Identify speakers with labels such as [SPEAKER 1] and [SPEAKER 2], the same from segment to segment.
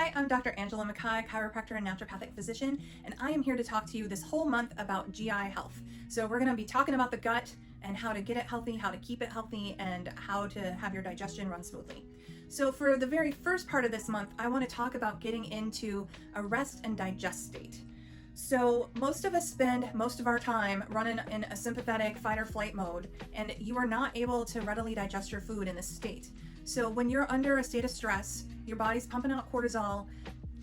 [SPEAKER 1] Hi, I'm Dr. Angela McKaye, chiropractor and naturopathic physician, and I am here to talk to you this whole month about GI health. So we're going to be talking about the gut and how to get it healthy, how to keep it healthy, and how to have your digestion run smoothly. So for the very first part of this month, I want to talk about getting into a rest and digest state. So most of us spend most of our time running in a sympathetic fight or flight mode, and you are not able to readily digest your food in this state. So when you're under a state of stress, your body's pumping out cortisol,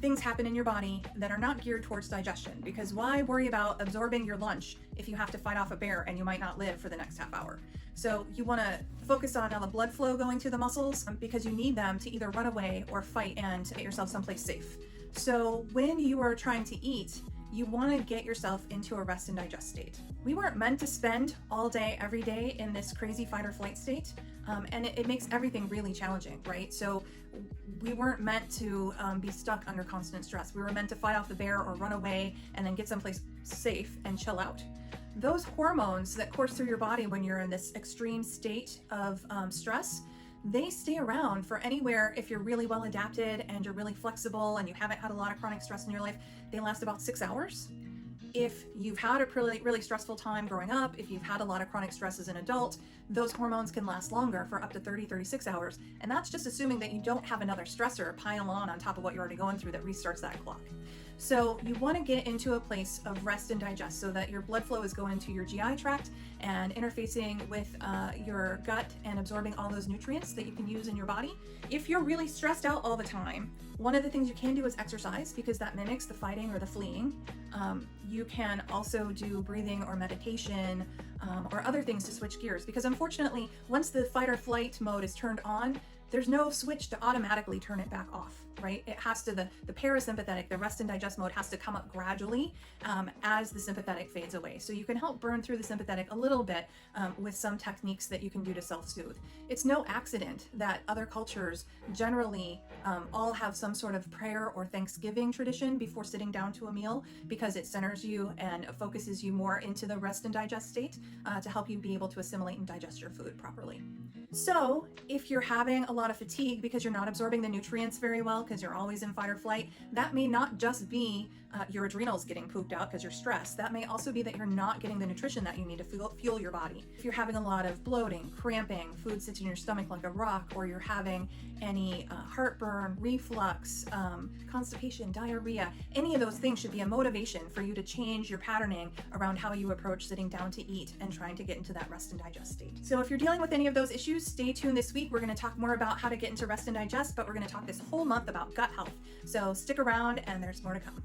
[SPEAKER 1] things happen in your body that are not geared towards digestion, because why worry about absorbing your lunch if you have to fight off a bear and you might not live for the next half hour? So you want to focus on the blood flow going to the muscles because you need them to either run away or fight and get yourself someplace safe. So when you are trying to eat, you want to get yourself into a rest and digest state. We weren't meant to spend all day, every day in this crazy fight or flight state, and it makes everything really challenging, right? So we weren't meant to be stuck under constant stress. We were meant to fight off the bear or run away and then get someplace safe and chill out. Those hormones that course through your body when you're in this extreme state of stress, they stay around for anywhere, if you're really well adapted and you're really flexible and you haven't had a lot of chronic stress in your life, they last about 6 hours. If you've had a really stressful time growing up, if you've had a lot of chronic stress as an adult, those hormones can last longer for up to 36 hours. And that's just assuming that you don't have another stressor pile on top of what you're already going through that restarts that clock. So you want to get into a place of rest and digest so that your blood flow is going to your GI tract and interfacing with your gut and absorbing all those nutrients that you can use in your body. If you're really stressed out all the time, one of the things you can do is exercise, because that mimics the fighting or the fleeing. You can also do breathing or meditation or other things to switch gears, because unfortunately, once the fight or flight mode is turned on, there's no switch to automatically turn it back off, right? It has to, the parasympathetic, the rest and digest mode has to come up gradually as the sympathetic fades away. So you can help burn through the sympathetic a little bit with some techniques that you can do to self-soothe. It's no accident that other cultures generally all have some sort of prayer or Thanksgiving tradition before sitting down to a meal, because it centers you and focuses you more into the rest and digest state to help you be able to assimilate and digest your food properly. So if you're having a lot of fatigue because you're not absorbing the nutrients very well because you're always in fight or flight, that may not just be your adrenals getting pooped out because you're stressed. That may also be that you're not getting the nutrition that you need to fuel your body. If you're having a lot of bloating, cramping, food sits in your stomach like a rock, or you're having any heartburn, reflux, constipation, diarrhea, any of those things should be a motivation for you to change your patterning around how you approach sitting down to eat and trying to get into that rest and digest state. So if you're dealing with any of those issues, stay tuned this week. We're going to talk more about how to get into rest and digest, but we're going to talk this whole month about gut health. So stick around and there's more to come.